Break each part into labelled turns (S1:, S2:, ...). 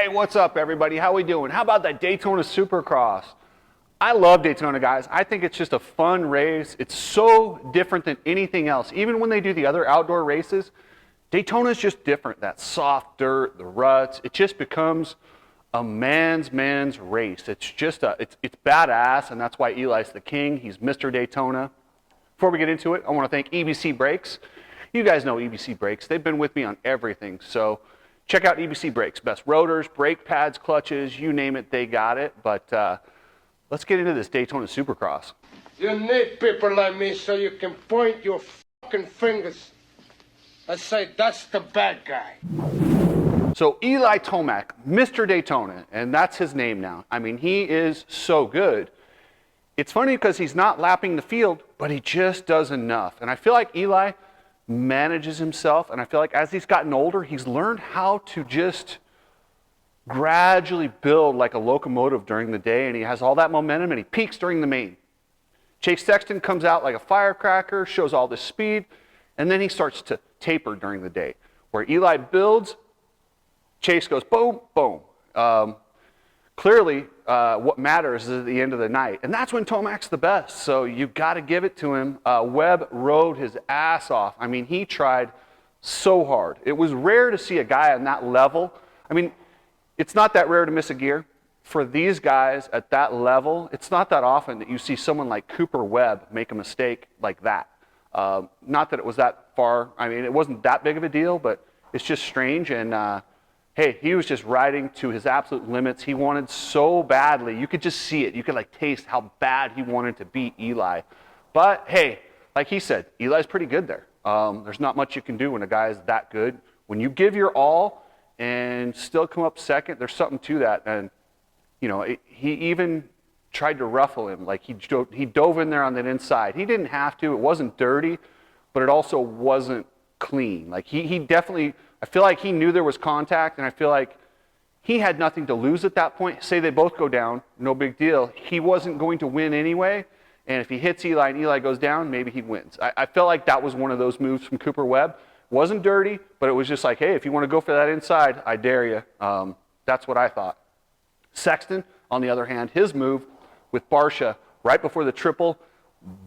S1: Hey, what's up, everybody? How we doing? How about that Daytona Supercross? I love Daytona, guys. I think it's just a fun race. It's so different than anything else. Even when they do the other outdoor races, Daytona is just different. That soft dirt, the ruts, it just becomes a man's race. It's just it's badass, and that's why Eli's the king. He's Mr. Daytona. Before we get into it, I want to thank EBC Brakes. You guys know EBC Brakes. They've been with me on everything. So check out EBC Brakes. Best rotors, brake pads, clutches, you name it, they got it. But let's get into this Daytona Supercross.
S2: You need people like me so you can point your fucking fingers and say, that's the bad guy.
S1: So Eli Tomac, Mr. Daytona, and that's his name now. I mean, he is so good. It's funny because he's not lapping the field, but he just does enough. And I feel like Eli manages himself, and I feel like as he's gotten older, he's learned how to just gradually build like a locomotive during the day, and he has all that momentum, and he peaks during the main. Chase Sexton comes out like a firecracker, shows all this speed, and then he starts to taper during the day. Where Eli builds, Chase goes boom, boom. Clearly, what matters is at the end of the night, and that's when Tomac's the best, so you've got to give it to him. Webb rode his ass off. I mean, he tried so hard. It was rare to see a guy on that level. I mean, it's not that rare to miss a gear. For these guys at that level, it's not that often that you see someone like Cooper Webb make a mistake like that. Not that it was that far. I mean, it wasn't that big of a deal, but it's just strange. And hey, he was just riding to his absolute limits. He wanted so badly. You could just see it. You could like taste how bad he wanted to beat Eli. But hey, like he said, Eli's pretty good there. There's not much you can do when a guy is that good. When you give your all and still come up second, there's something to that. And you know, he even tried to ruffle him. Like he dove in there on that inside. He didn't have to. It wasn't dirty, but it also wasn't clean. Like he definitely, I feel like he knew there was contact, and I feel like he had nothing to lose at that point. Say they both go down, no big deal. He wasn't going to win anyway, and if he hits Eli and Eli goes down, maybe he wins. I felt like that was one of those moves from Cooper Webb. Wasn't dirty, but it was just like, hey, if you want to go for that inside, I dare you. That's what I thought. Sexton, on the other hand, his move with Barcia right before the triple,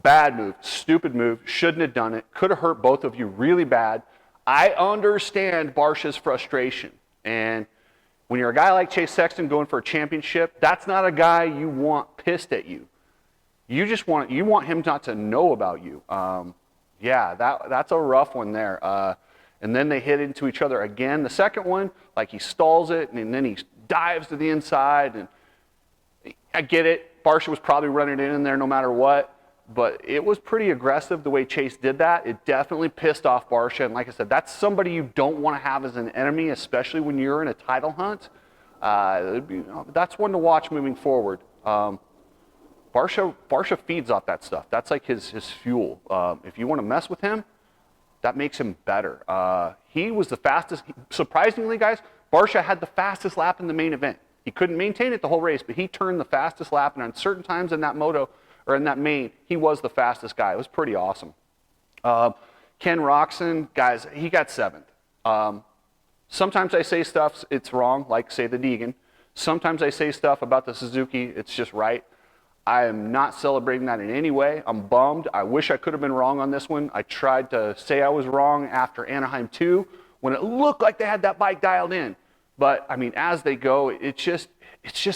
S1: bad move, stupid move, shouldn't have done it, could have hurt both of you really bad. I understand Barcia's frustration, and when you're a guy like Chase Sexton going for a championship, that's not a guy you want pissed at you. You just want him not to know about you. Yeah, that's a rough one there. And then they hit into each other again. The second one, like he stalls it, and then he dives to the inside. And I get it. Barcia was probably running in there no matter what. But it was pretty aggressive the way Chase did that. It definitely pissed off Barcia. And like I said, that's somebody you don't want to have as an enemy, especially when you're in a title hunt. That's one to watch moving forward. Barcia feeds off that stuff. That's like his fuel. If you want to mess with him, that makes him better. He was the fastest. Surprisingly, guys, Barcia had the fastest lap in the main event. He couldn't maintain it the whole race, but he turned the fastest lap. And on certain times in that moto, or in that main, he was the fastest guy. It was pretty awesome. Ken Roczen, guys, he got 7th. Sometimes I say stuff, it's wrong, like say the Deegan. Sometimes I say stuff about the Suzuki, it's just right. I am not celebrating that in any way. I'm bummed. I wish I could have been wrong on this one. I tried to say I was wrong after Anaheim 2 when it looked like they had that bike dialed in. But, I mean, as they go, it's just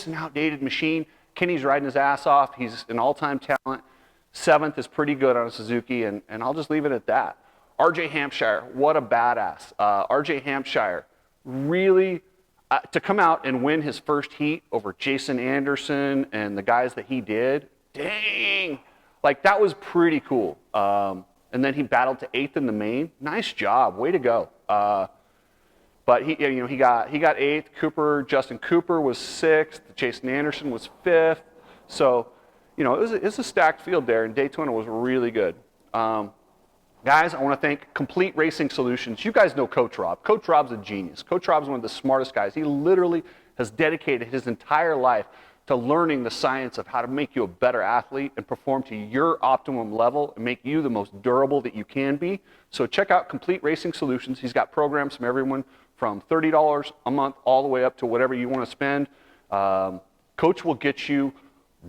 S1: an outdated machine. Kenny's riding his ass off. He's an all-time talent. 7th is pretty good on a Suzuki, and I'll just leave it at that. RJ Hampshire, what a badass. RJ Hampshire really, to come out and win his first heat over Jason Anderson and the guys that he did, dang, like that was pretty cool. And then he battled to 8th in the main. Nice job, way to go. But he got 8th. Justin Cooper was 6th. Jason Anderson was 5th. So, it was a stacked field there, and Daytona was really good. Guys, I want to thank Complete Racing Solutions. You guys know Coach Rob. Coach Rob's a genius. Coach Rob's one of the smartest guys. He literally has dedicated his entire life to learning the science of how to make you a better athlete and perform to your optimum level and make you the most durable that you can be. So check out Complete Racing Solutions. He's got programs from everyone from $30 a month all the way up to whatever you want to spend. Coach will get you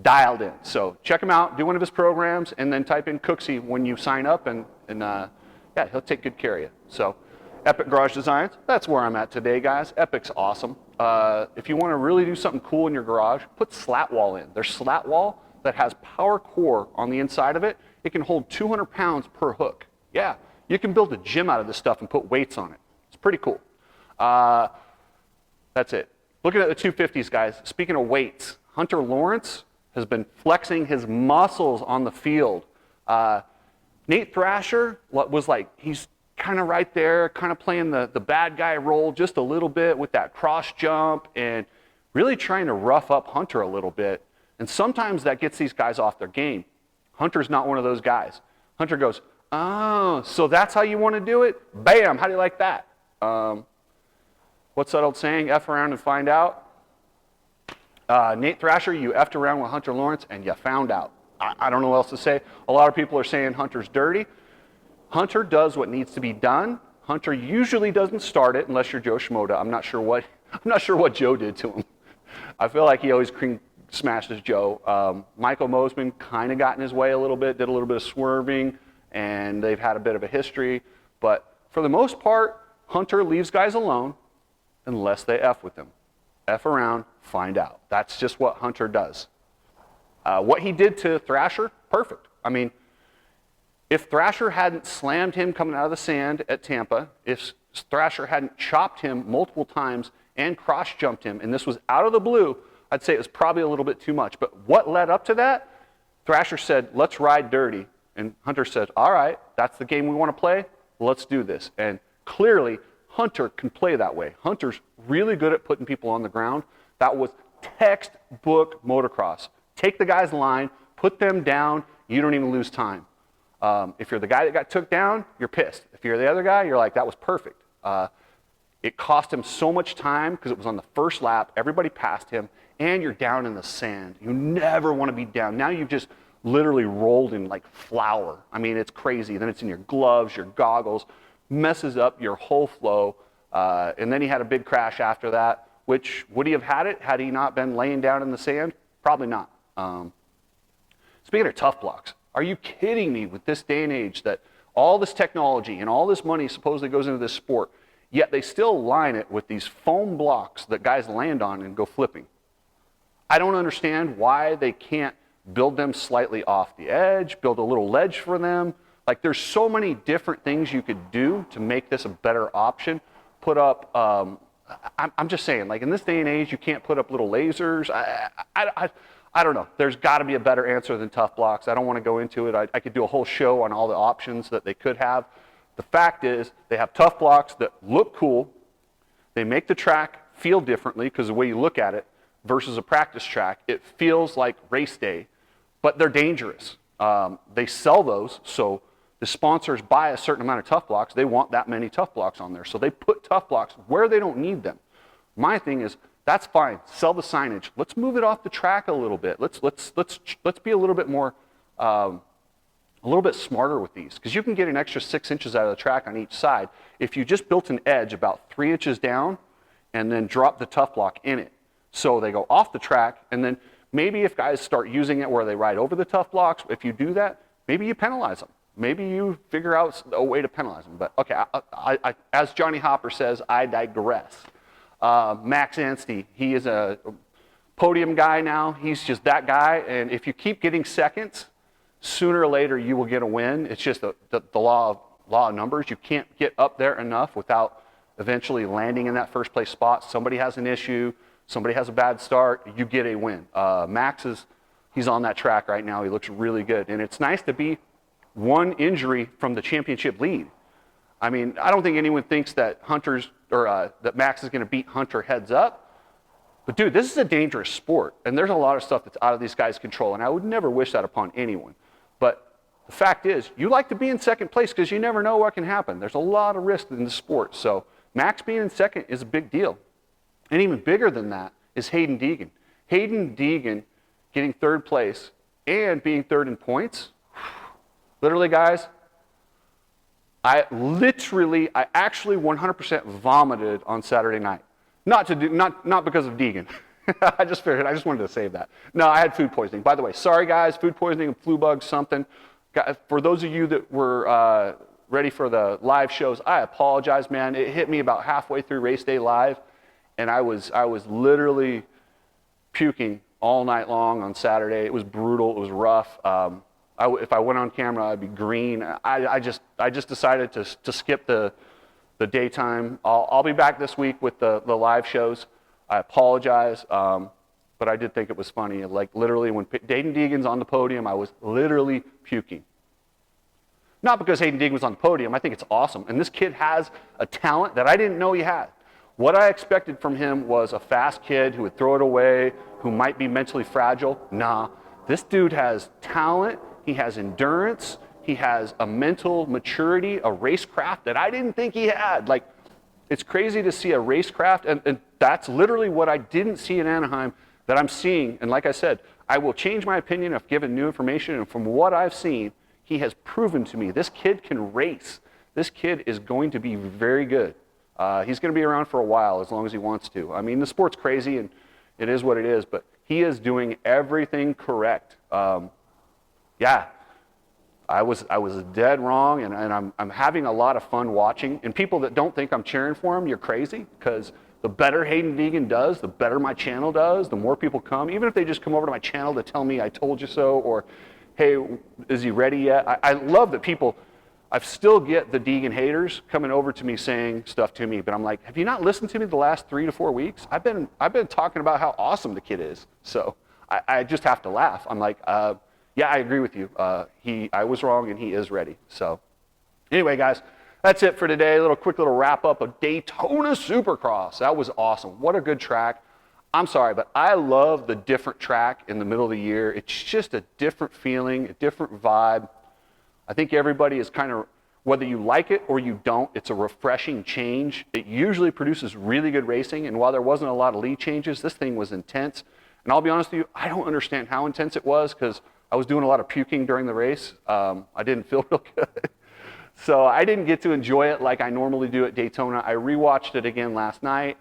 S1: dialed in. So check him out, do one of his programs, and then type in Cooksey when you sign up, and yeah, he'll take good care of you. So Epic Garage Designs, that's where I'm at today, guys. Epic's awesome. If you want to really do something cool in your garage, put slat wall in. There's slat wall that has power core on the inside of it. It can hold 200 pounds per hook. Yeah, you can build a gym out of this stuff and put weights on it. It's pretty cool. That's it. Looking at the 250s, guys, speaking of weights, Hunter Lawrence has been flexing his muscles on the field. Nate Thrasher was like, he's kind of right there, kind of playing the bad guy role just a little bit with that cross jump and really trying to rough up Hunter a little bit. And sometimes that gets these guys off their game. Hunter's not one of those guys. Hunter goes, oh, so that's how you want to do it? Bam, how do you like that? What's that old saying? F around and find out. Nate Thrasher, you effed around with Hunter Lawrence and you found out. I don't know what else to say. A lot of people are saying Hunter's dirty. Hunter does what needs to be done. Hunter usually doesn't start it unless you're Joe Schmoda. I'm not sure what Joe did to him. I feel like he always smashes Joe. Michael Mosman kind of got in his way a little bit, did a little bit of swerving, and they've had a bit of a history. But for the most part, Hunter leaves guys alone unless they F with him. F around, find out. That's just what Hunter does. What he did to Thrasher, perfect. I mean, if Thrasher hadn't slammed him coming out of the sand at Tampa, if Thrasher hadn't chopped him multiple times and cross-jumped him, and this was out of the blue, I'd say it was probably a little bit too much. But what led up to that? Thrasher said, let's ride dirty. And Hunter said, all right, that's the game we want to play. Let's do this. And clearly, Hunter can play that way. Hunter's really good at putting people on the ground. That was textbook motocross. Take the guy's line, put them down, you don't even lose time. If you're the guy that got took down, you're pissed. If you're the other guy, you're like, that was perfect. It cost him so much time because it was on the first lap, everybody passed him, and you're down in the sand. You never want to be down. Now you've just literally rolled in like flour. I mean, it's crazy. Then it's in your gloves, your goggles, messes up your whole flow. And then he had a big crash after that, which would he have had it had he not been laying down in the sand? Probably not. Speaking of tough blocks, are you kidding me with this day and age that all this technology and all this money supposedly goes into this sport, yet they still line it with these foam blocks that guys land on and go flipping? I don't understand why they can't build them slightly off the edge, build a little ledge for them. Like, there's so many different things you could do to make this a better option. Put up, I'm just saying, like in this day and age, you can't put up little lasers. I don't know. There's got to be a better answer than tough blocks. I don't want to go into it. I could do a whole show on all the options that they could have. The fact is, they have tough blocks that look cool. They make the track feel differently because the way you look at it versus a practice track, it feels like race day, but they're dangerous. They sell those, so the sponsors buy a certain amount of tough blocks. They want that many tough blocks on there, so they put tough blocks where they don't need them. My thing is, that's fine. Sell the signage. Let's move it off the track a little bit. Let's be a little bit more, a little bit smarter with these, because you can get an extra 6 inches out of the track on each side if you just built an edge about 3 inches down and then drop the tough block in it. So they go off the track, and then maybe if guys start using it where they ride over the tough blocks, if you do that, maybe you penalize them. Maybe you figure out a way to penalize them. But okay, I, as Johnny Hopper says, I digress. Max Anstey, he is a podium guy now. He's just that guy, and if you keep getting seconds, sooner or later you will get a win. It's just the law of numbers. You can't get up there enough without eventually landing in that first place spot. Somebody has an issue, somebody has a bad start, you get a win. Max he's on that track right now. He looks really good, and it's nice to be one injury from the championship lead. I mean, I don't think anyone thinks that that Max is going to beat Hunter heads up. But dude, this is a dangerous sport, and there's a lot of stuff that's out of these guys' control, and I would never wish that upon anyone. But the fact is, you like to be in second place because you never know what can happen. There's a lot of risk in the sport. So Max being in second is a big deal. And even bigger than that is Hayden Deegan. Hayden Deegan getting third place and being third in points. Literally, guys, I actually 100% vomited on Saturday night. Not because of Deegan. I just wanted to save that. No, I had food poisoning. By the way, sorry guys, food poisoning, flu bug, something. For those of you that were ready for the live shows, I apologize, man. It hit me about halfway through race day live, and I was literally puking all night long on Saturday. It was brutal. It was rough. If I went on camera, I'd be green. I just decided to skip the daytime. I'll be back this week with the live shows. I apologize, but I did think it was funny. Like literally, when Hayden Deegan's on the podium, I was literally puking. Not because Hayden Deegan was on the podium. I think it's awesome, and this kid has a talent that I didn't know he had. What I expected from him was a fast kid who would throw it away, who might be mentally fragile. Nah, this dude has talent. He has endurance. He has a mental maturity, a racecraft that I didn't think he had. Like, it's crazy to see a racecraft, and that's literally what I didn't see in Anaheim that I'm seeing. And like I said, I will change my opinion if given new information, and from what I've seen, he has proven to me this kid can race. This kid is going to be very good. He's going to be around for a while as long as he wants to. I mean, the sport's crazy, and it is what it is, but he is doing everything correct. Yeah, I was dead wrong, and I'm having a lot of fun watching. And people that don't think I'm cheering for him, you're crazy, because the better Hayden Deegan does, the better my channel does, the more people come. Even if they just come over to my channel to tell me I told you so, or hey, is he ready yet? I love that people, I still get the Deegan haters coming over to me saying stuff to me, but I'm like, have you not listened to me the last 3 to 4 weeks? I've been talking about how awesome the kid is. So I just have to laugh. I'm like, yeah, I agree with you. I was wrong and he is ready. So anyway, guys, that's it for today. A quick little wrap up of Daytona Supercross. That was awesome. What a good track. I'm sorry, but I love the different track in the middle of the year. It's just a different feeling, a different vibe. I think everybody is kind of, whether you like it or you don't, it's a refreshing change. It usually produces really good racing, and while there wasn't a lot of lead changes, this thing was intense. And I'll be honest with you, I don't understand how intense it was because I was doing a lot of puking during the race. I didn't feel real good. So I didn't get to enjoy it like I normally do at Daytona. I rewatched it again last night,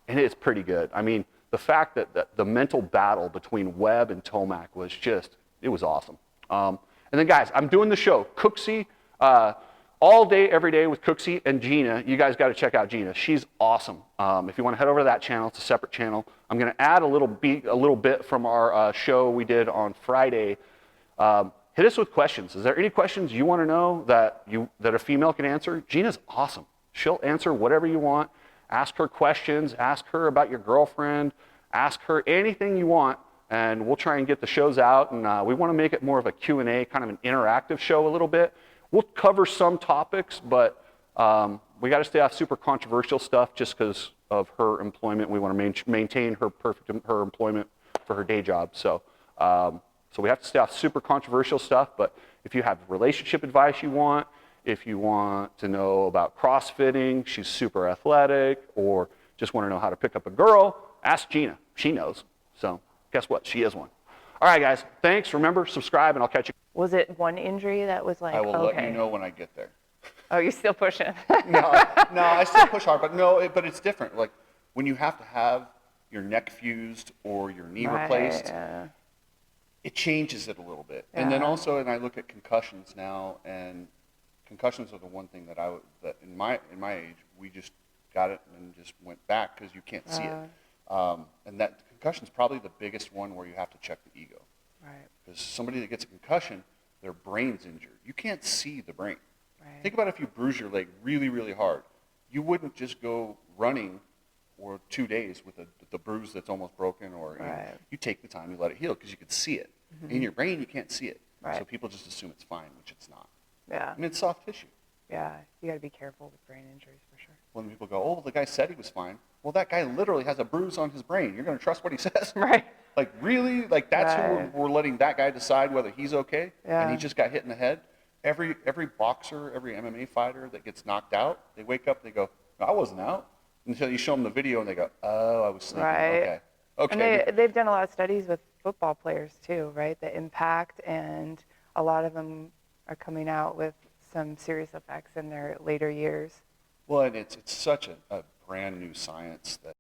S1: and it's pretty good. I mean, the fact that the mental battle between Webb and Tomac was just, it was awesome. And then guys, I'm doing the show, Cooksey, all day, every day with Cooksey and Gina. You guys got to check out Gina. She's awesome. If you want to head over to that channel, it's a separate channel. I'm going to add a little bit from our show we did on Friday. Hit us with questions. Is there any questions you want to know that a female can answer? Gina's awesome. She'll answer whatever you want. Ask her questions. Ask her about your girlfriend. Ask her anything you want, and we'll try and get the shows out. And we want to make it more of a Q&A, kind of an interactive show a little bit. We'll cover some topics, but we got to stay off super controversial stuff just because of her employment. We want to maintain her employment for her day job. So we have to stay off super controversial stuff. But if you have relationship advice you want, if you want to know about CrossFitting, she's super athletic, or just want to know how to pick up a girl, ask Gina. She knows. So guess what? She is one. All right, guys. Thanks. Remember, subscribe, and I'll catch you.
S3: Was it one injury that was like,
S1: I will
S3: okay.
S1: let you know when I get there.
S3: Oh, you're still pushing.
S1: No, I still push hard, but it's different. Like when you have to have your neck fused or your knee replaced, it changes it a little bit. Yeah. And then also, and I look at concussions now, and concussions are the one thing that in my age we just got it and just went back because you can't see it. And that concussion is probably the biggest one where you have to check the ego. Right. Because somebody that gets a concussion, their brain's injured. You can't see the brain. Right. Think about if you bruise your leg really, really hard. You wouldn't just go running for 2 days with the bruise that's almost broken, or you take the time, you let it heal because you can see it. Mm-hmm. In your brain, you can't see it. Right. So people just assume it's fine, which it's not. Yeah. I mean, it's soft tissue.
S3: Yeah, you got to be careful with brain injuries for sure.
S1: When people go, oh, the guy said he was fine. Well, that guy literally has a bruise on his brain. You're going to trust what he says?
S3: Right.
S1: Like, really? Like, that's who we're letting that guy decide whether he's okay? Yeah. And he just got hit in the head? Every boxer, every MMA fighter that gets knocked out, they wake up, they go, I wasn't out. Until you show them the video and they go, oh, I was sleeping. Right. Okay.
S3: And they've done a lot of studies with football players too, right? The impact, and a lot of them are coming out with some serious effects in their later years.
S1: Well, and it's such a brand new science that